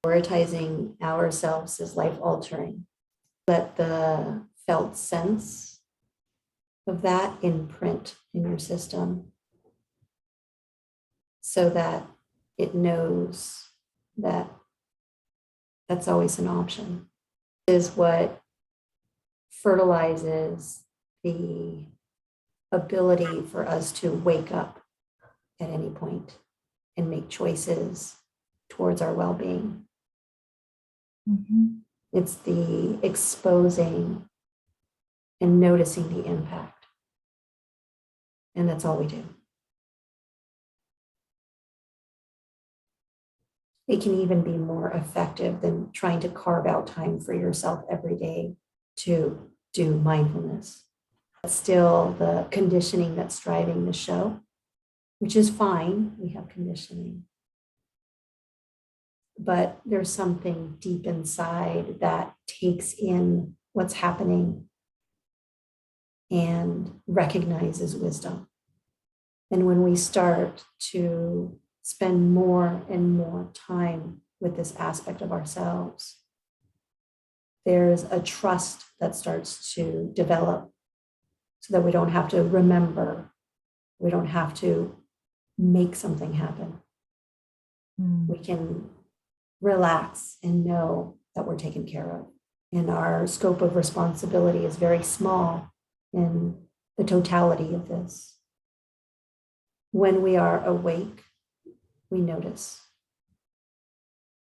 Prioritizing ourselves is life altering. Let the felt sense of that imprint in your system so that it knows that that's always an option. It is what fertilizes the ability for us to wake up at any point and make choices towards our well-being. It's the exposing and noticing the impact. And that's all we do. It can even be more effective than trying to carve out time for yourself every day to do mindfulness. But still the conditioning that's driving the show, which is fine. We have conditioning. But there's something deep inside that takes in what's happening and recognizes wisdom. And when we start to spend more and more time with this aspect of ourselves, there's a trust that starts to develop so that we don't have to remember, we don't have to make something happen. We can relax and know that we're taken care of. And our scope of responsibility is very small in the totality of this. When we are awake, we notice.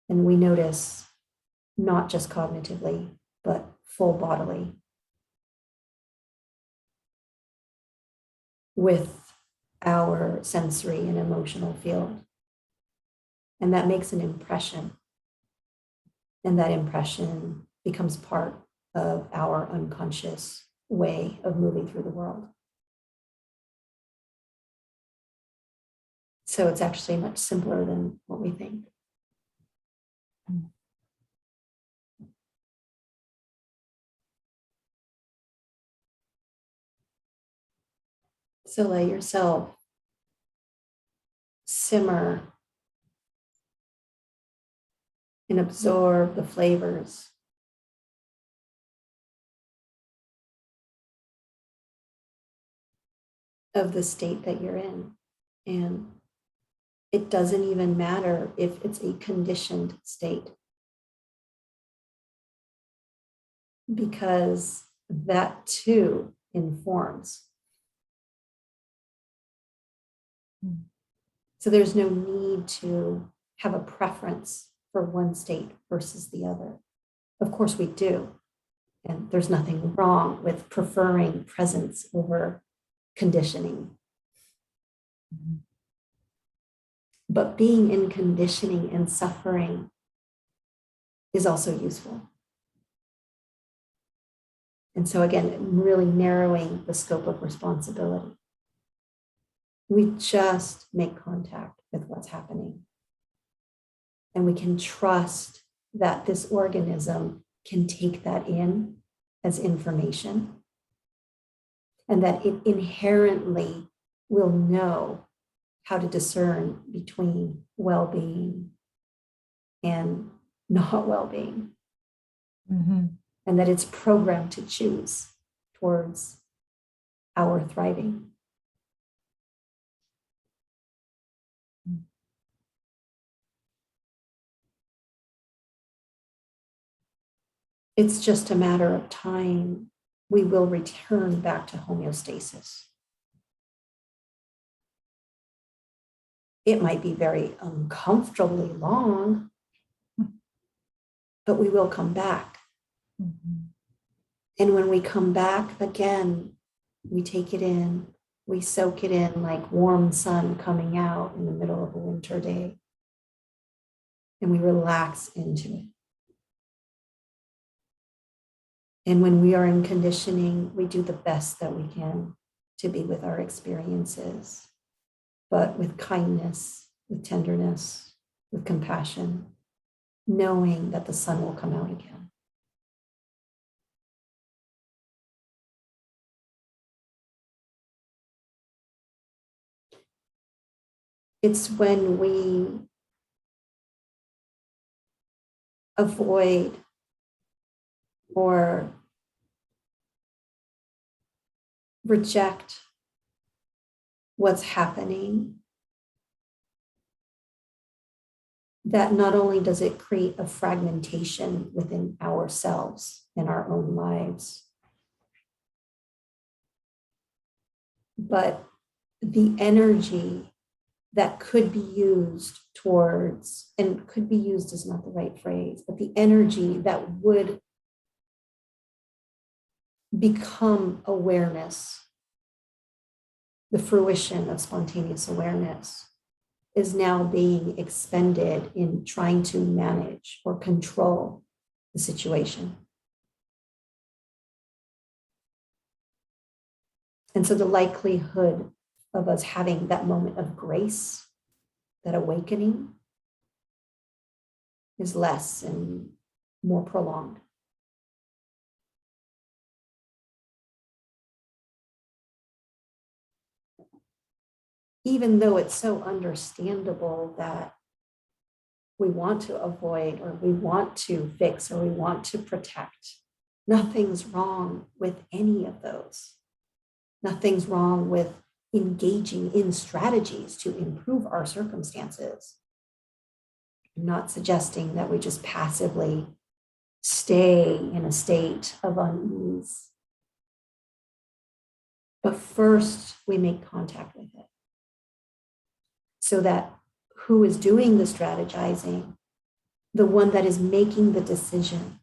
And we notice not just cognitively, but full bodily. With our sensory and emotional field. And that makes an impression. And that impression becomes part of our unconscious way of moving through the world. So it's actually much simpler than what we think. So let yourself simmer and absorb the flavors of the state that you're in. And it doesn't even matter if it's a conditioned state, because that too informs. So there's no need to have a preference for one state versus the other. Of course we do. And there's nothing wrong with preferring presence over conditioning. But being in conditioning and suffering is also useful. And so again, really narrowing the scope of responsibility. We just make contact with what's happening. And we can trust that this organism can take that in as information, and that it inherently will know how to discern between well-being and not well-being. And that it's programmed to choose towards our thriving. It's just a matter of time. We will return back to homeostasis. It might be very uncomfortably long, but we will come back. And when we come back again, we take it in, we soak it in like warm sun coming out in the middle of a winter day. And we relax into it. And when we are in conditioning, we do the best that we can to be with our experiences, but with kindness, with tenderness, with compassion, knowing that the sun will come out again. It's when we avoid or reject what's happening, that not only does it create a fragmentation within ourselves and our own lives, but the energy that could be used towards, and could be used is not the right phrase, but the energy that would become awareness, the fruition of spontaneous awareness, is now being expended in trying to manage or control the situation. And so the likelihood of us having that moment of grace, that awakening, is less and more prolonged. Even though it's so understandable that we want to avoid, or we want to fix, or we want to protect, nothing's wrong with any of those. Nothing's wrong with engaging in strategies to improve our circumstances. I'm not suggesting that we just passively stay in a state of unease. But first, we make contact with it, so that who is doing the strategizing, the one that is making the decision,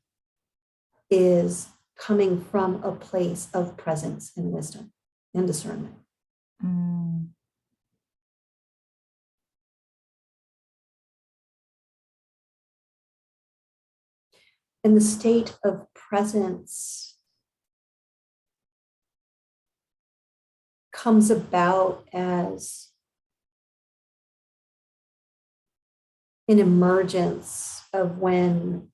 is coming from a place of presence and wisdom and discernment. Mm. And the state of presence comes about as an emergence of when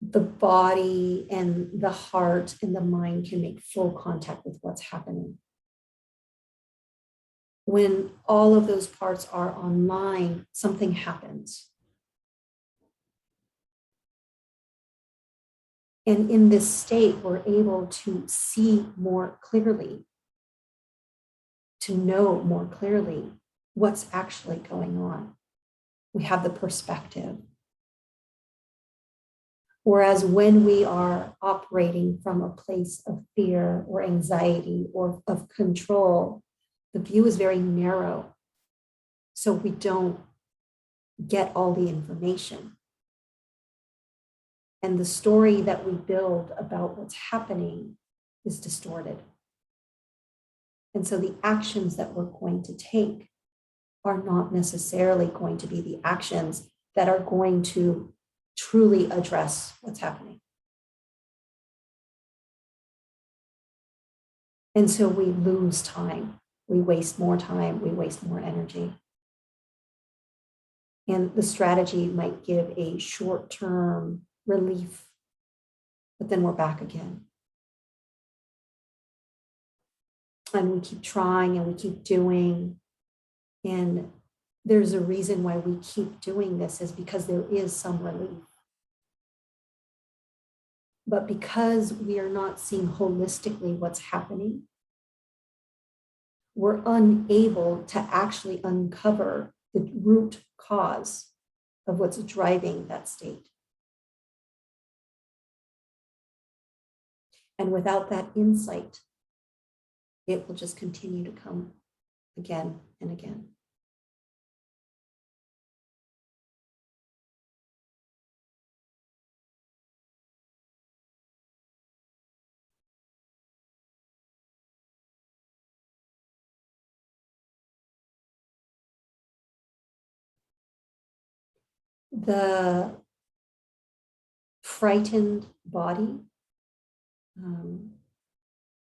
the body and the heart and the mind can make full contact with what's happening. When all of those parts are online, something happens. And in this state, we're able to see more clearly, to know more clearly what's actually going on. We have the perspective. Whereas when we are operating from a place of fear or anxiety or of control, the view is very narrow. So we don't get all the information. And the story that we build about what's happening is distorted. And so the actions that we're going to take are not necessarily going to be the actions that are going to truly address what's happening. And so we lose time. We waste more time. We waste more energy. And the strategy might give a short-term relief, but then we're back again. And we keep trying and we keep doing. And there's a reason why we keep doing this, is because there is some relief. But because we are not seeing holistically what's happening, we're unable to actually uncover the root cause of what's driving that state. And without that insight, it will just continue to come again and again. The frightened body,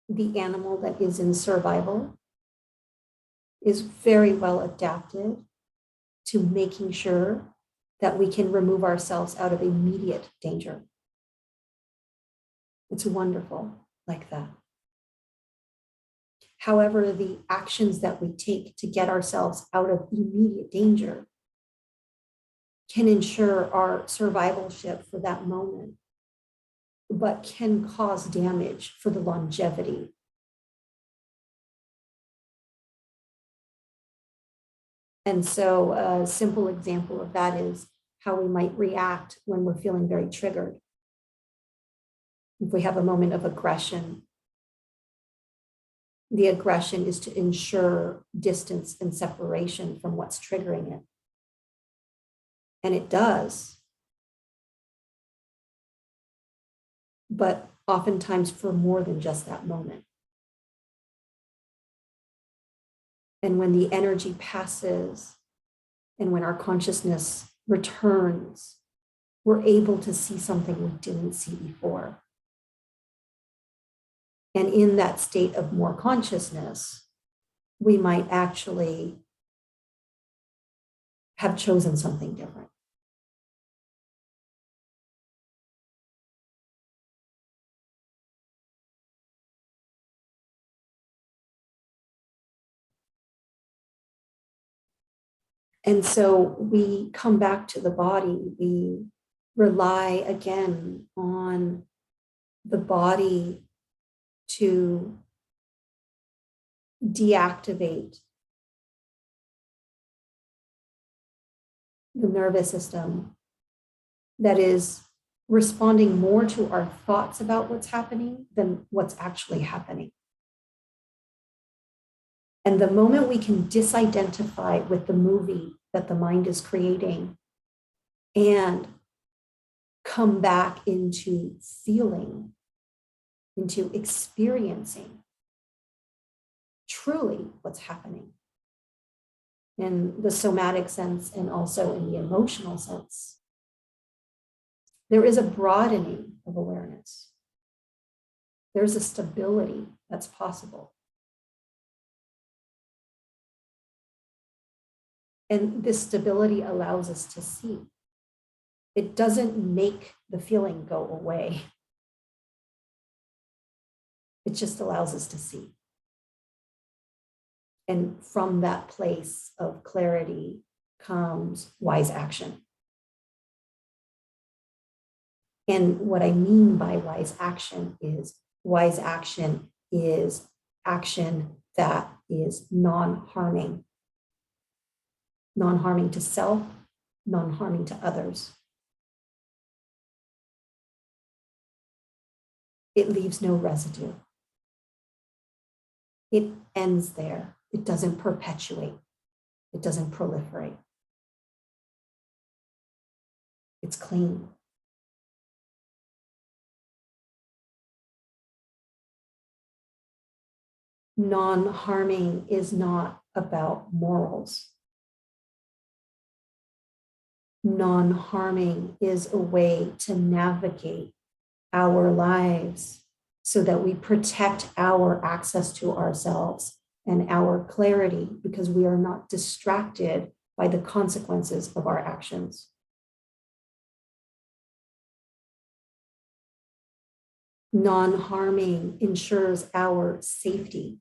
the animal that is in survival, is very well adapted to making sure that we can remove ourselves out of immediate danger. It's wonderful like that. However, the actions that we take to get ourselves out of immediate danger can ensure our survivalship for that moment, but can cause damage for the longevity. And so a simple example of that is how we might react when we're feeling very triggered. If we have a moment of aggression, the aggression is to ensure distance and separation from what's triggering it. And it does. But oftentimes for more than just that moment. And when the energy passes and when our consciousness returns, we're able to see something we didn't see before. And in that state of more consciousness, we might actually have chosen something different. And so we come back to the body. We rely again on the body to deactivate the nervous system that is responding more to our thoughts about what's happening than what's actually happening. And the moment we can disidentify with the movie that the mind is creating and come back into feeling, into experiencing truly what's happening in the somatic sense and also in the emotional sense, there is a broadening of awareness. There's a stability that's possible. And this stability allows us to see. It doesn't make the feeling go away. It just allows us to see. And from that place of clarity comes wise action. And what I mean by wise action is action that is non-harming. Non-harming to self, non-harming to others. It leaves no residue. It ends there. It doesn't perpetuate. It doesn't proliferate. It's clean. Non-harming is not about morals. Non-harming is a way to navigate our lives so that we protect our access to ourselves and our clarity because we are not distracted by the consequences of our actions. Non-harming ensures our safety.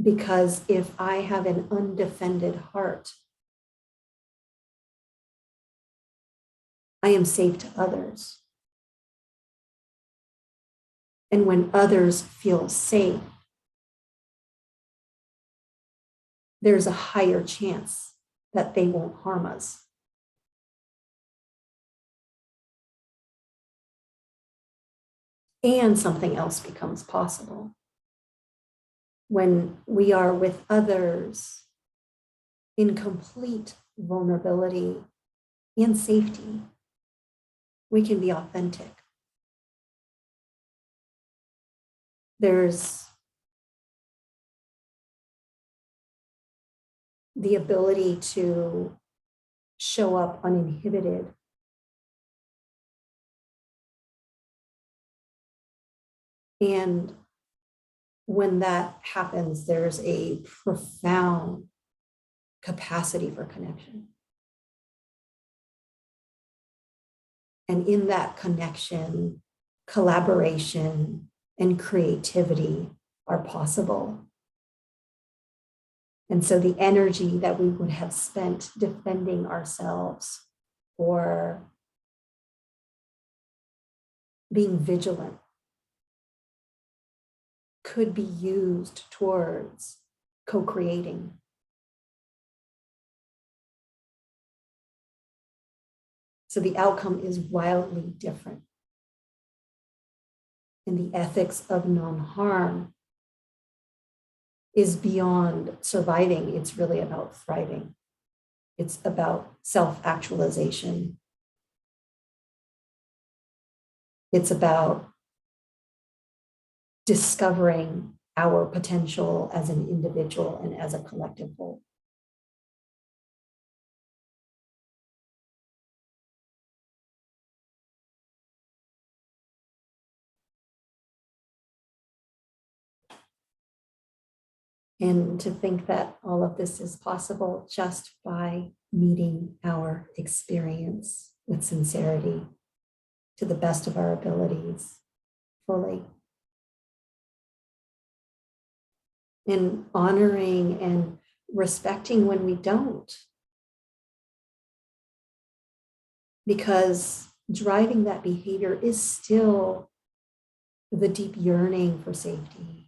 Because if I have an undefended heart, I am safe to others. And when others feel safe, there's a higher chance that they won't harm us. And something else becomes possible. When we are with others in complete vulnerability and safety, we can be authentic. There's the ability to show up uninhibited. And when that happens, there's a profound capacity for connection. And in that connection, collaboration and creativity are possible. And so the energy that we would have spent defending ourselves or being vigilant could be used towards co-creating. So the outcome is wildly different. And the ethics of non-harm is beyond surviving. It's really about thriving. It's about self-actualization. It's about discovering our potential as an individual and as a collective whole. And to think that all of this is possible just by meeting our experience with sincerity to the best of our abilities, fully. And honoring and respecting when we don't. Because driving that behavior is still the deep yearning for safety.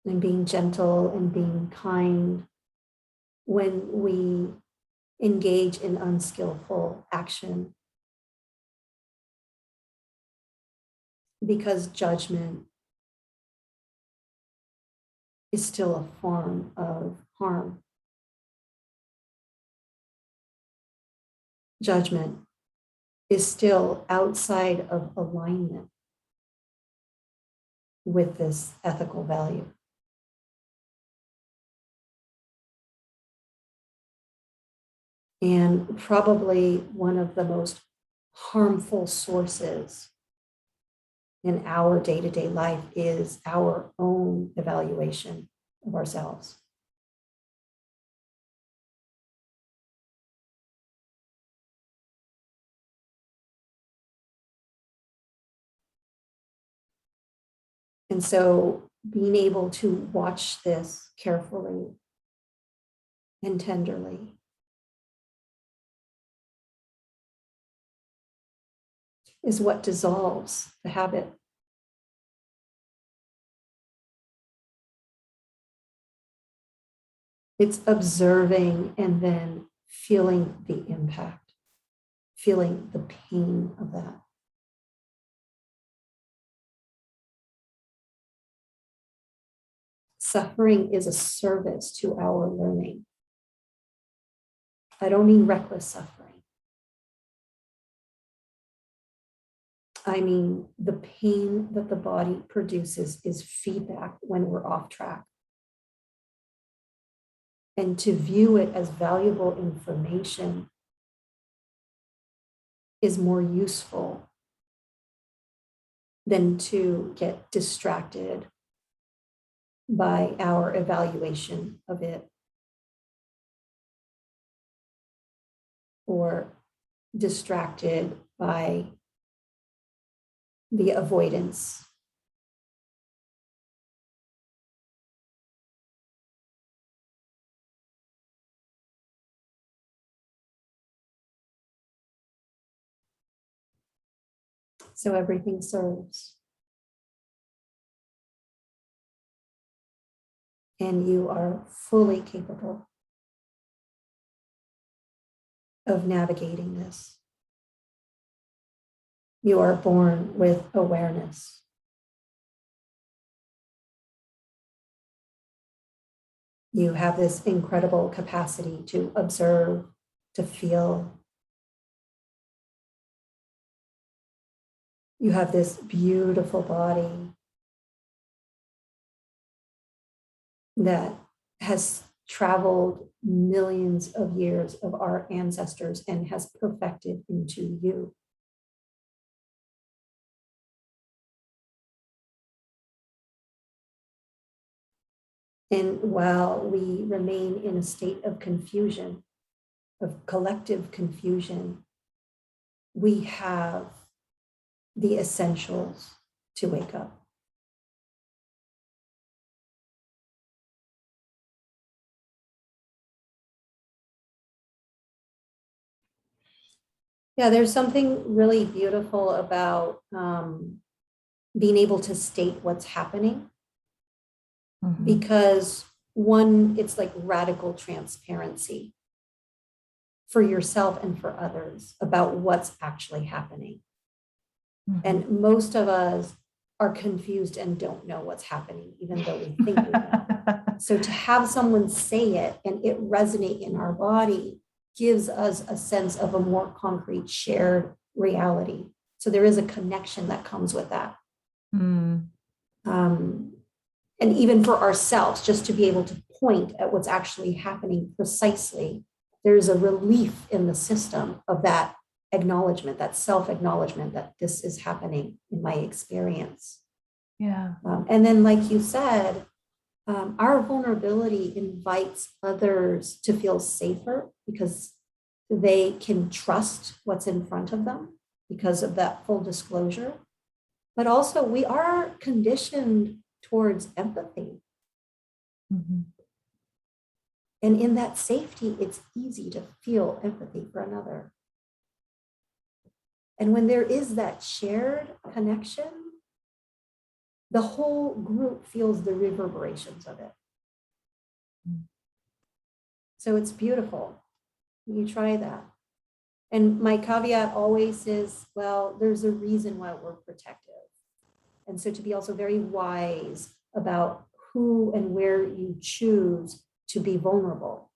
And being gentle and being kind when we engage in unskillful action. Because judgment is still a form of harm. Judgment is still outside of alignment with this ethical value. And probably one of the most harmful sources in our day-to-day life is our own evaluation of ourselves. And so being able to watch this carefully and tenderly is what dissolves the habit. It's observing and then feeling the impact, feeling the pain of that. Suffering is a service to our learning. I don't mean reckless suffering. I mean, the pain that the body produces is feedback when we're off track. And to view it as valuable information is more useful than to get distracted by our evaluation of it or distracted by the avoidance. So everything serves. And you are fully capable of navigating this. You are born with awareness. You have this incredible capacity to observe, to feel. You have this beautiful body that has traveled millions of years of our ancestors and has perfected into you. And while we remain in a state of confusion, of collective confusion, we have the essentials to wake up. Yeah, there's something really beautiful about being able to state what's happening, because one, it's like radical transparency for yourself and for others about what's actually happening. And most of us are confused and don't know what's happening, even though we think we know. So to have someone say it and it resonate in our body gives us a sense of a more concrete shared reality. So there is a connection that comes with that. And even for ourselves, just to be able to point at what's actually happening precisely, there's a relief in the system of that acknowledgement, that self-acknowledgement that this is happening in my experience. Yeah. And then, like you said, our vulnerability invites others to feel safer because they can trust what's in front of them because of that full disclosure. But also, we are conditioned towards empathy. And in that safety, it's easy to feel empathy for another. And when there is that shared connection, the whole group feels the reverberations of it. So it's beautiful. You try that. And my caveat always is, well, there's a reason why we're protective. And so to be also very wise about who and where you choose to be vulnerable.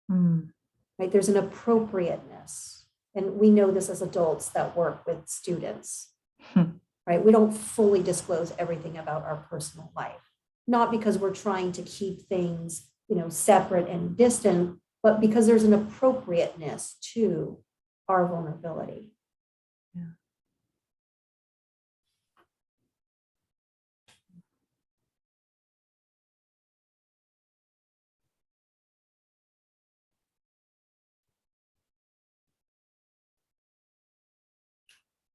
Right? There's an appropriateness. And we know this as adults that work with students. Right? We don't fully disclose everything about our personal life, not because we're trying to keep things, separate and distant, but because there's an appropriateness to our vulnerability. Yeah.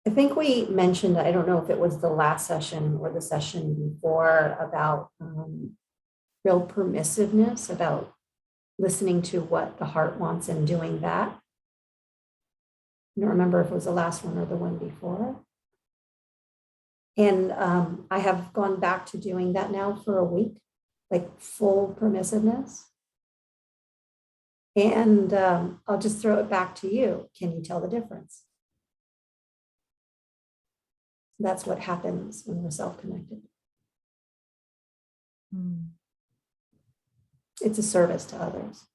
I think we mentioned, I don't know if it was the last session or the session before, about real permissiveness, about listening to what the heart wants and doing that. I don't remember if it was the last one or the one before. And I have gone back to doing that now for a week, like full permissiveness. And I'll just throw it back to you. Can you tell the difference? That's what happens when we're self-connected. It's a service to others.